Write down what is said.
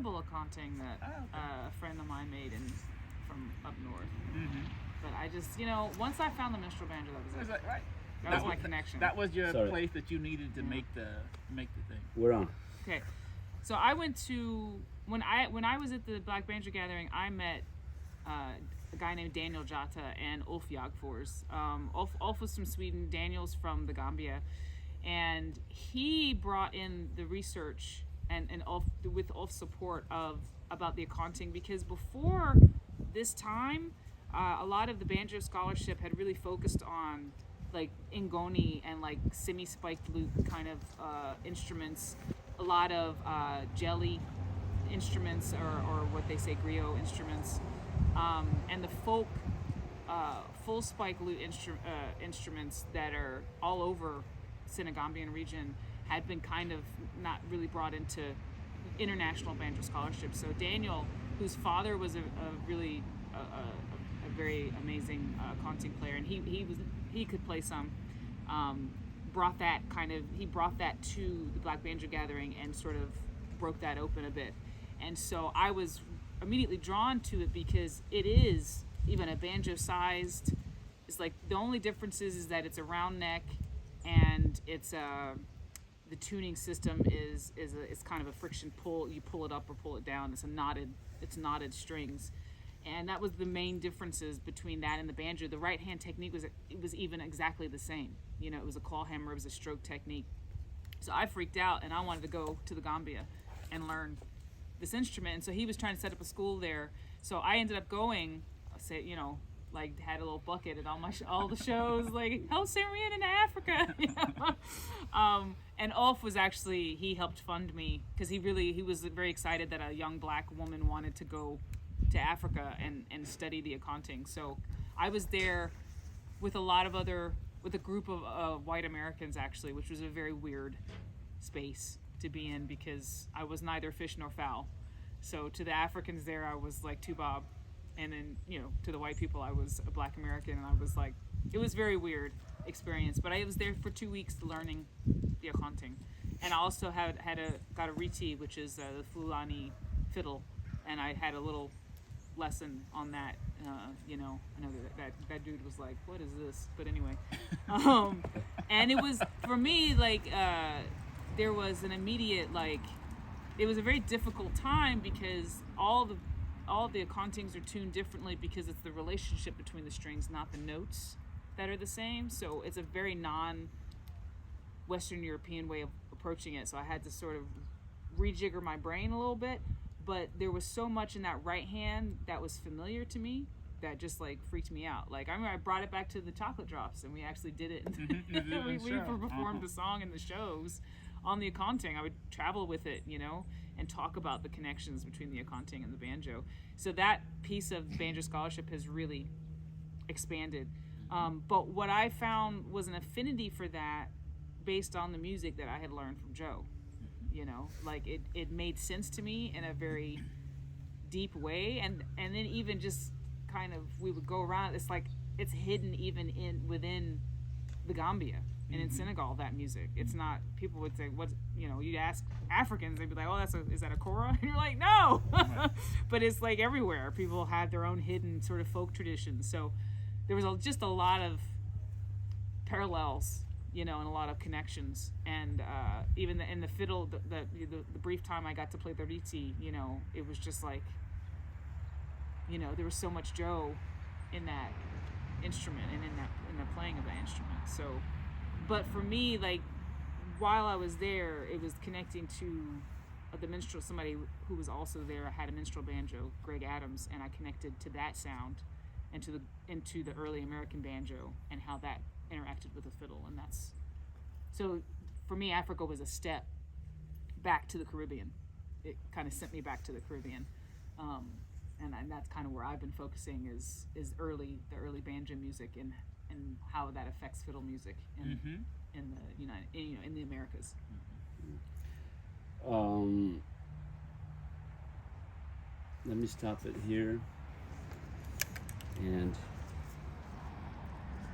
incredible accounting that a friend of mine made from up north. Mm-hmm. But I just, once I found the minstrel banjo, that was it. Right. That was my connection. That was your place that you needed to make the thing. We're on. Okay, so I went to when I was at the Black Banjo Gathering, I met a guy named Daniel Jata and Ulf Jagfors. Ulf was from Sweden, Daniel's from the Gambia, and he brought in the research and Ulf, with Ulf's support about the accounting, because before this time, a lot of the banjo scholarship had really focused on like ngoni and like semi-spiked lute kind of instruments, a lot of jelly instruments or what they say griot instruments, and the folk full spike lute instruments that are all over Senegambian region had been kind of not really brought into international banjo scholarship. So Daniel, whose father was a very amazing conting player, and he could play some, brought that to the Black Banjo Gathering and sort of broke that open a bit. And so I was immediately drawn to it because it is even a banjo sized. It's like the only difference is that it's a round neck, and it's the tuning system is kind of a friction pull. You pull it up or pull it down. It's knotted strings. And that was the main differences between that and the banjo. The right hand technique was even exactly the same. It was a claw hammer, it was a stroke technique. So I freaked out and I wanted to go to the Gambia and learn this instrument. And so he was trying to set up a school there. So I ended up going, like had a little bucket at all the shows, like help send Rhiannon to Africa. And Ulf was he helped fund me because he was very excited that a young black woman wanted to go to Africa and study the accounting. So I was there with a group of white Americans actually, which was a very weird space to be in because I was neither fish nor fowl. So to the Africans there, I was like two bob, and then to the white people, I was a Black American, and I was like, it was very weird experience. But I was there for 2 weeks learning the accounting, and I also got a riti, which is the Fulani fiddle, and I had a little lesson on that. I know that dude was like, what is this? But anyway, and it was for me like there was an immediate it was a very difficult time because all the accountings are tuned differently because it's the relationship between the strings, not the notes, that are the same. So it's a very non-Western European way of approaching it. So I had to sort of rejigger my brain a little bit. But there was so much in that right hand that was familiar to me that just freaked me out. I remember I brought it back to the Chocolate Drops, and we actually did it. We performed the song in the shows on the accounting. I would travel with it, and talk about the connections between the accounting and the banjo. So that piece of banjo scholarship has really expanded. But what I found was an affinity for that based on the music that I had learned from Joe. It made sense to me in a very deep way, and then even just kind of we would go around. It's like it's hidden even within the Gambia and in Senegal. That music, it's not. People would say, "What?" You'd ask Africans, they'd be like, "Oh, is that a kora?" And you're like, "No," but it's like everywhere. People have their own hidden sort of folk traditions. So there was just a lot of parallels. And a lot of connections, and even in the fiddle, the brief time I got to play the riti, it was just like, there was so much Joe in that instrument and in the playing of that instrument. So, but for me, while I was there, it was connecting to the minstrel. Somebody who was also there had a minstrel banjo, Greg Adams, and I connected to that sound, and into the early American banjo and how that interacted with the fiddle. And so for me, Africa was a step back to the Caribbean. It kind of sent me back to the Caribbean, and that's kind of where I've been focusing is the early banjo music and how that affects fiddle music in the Americas. Let me stop it here, and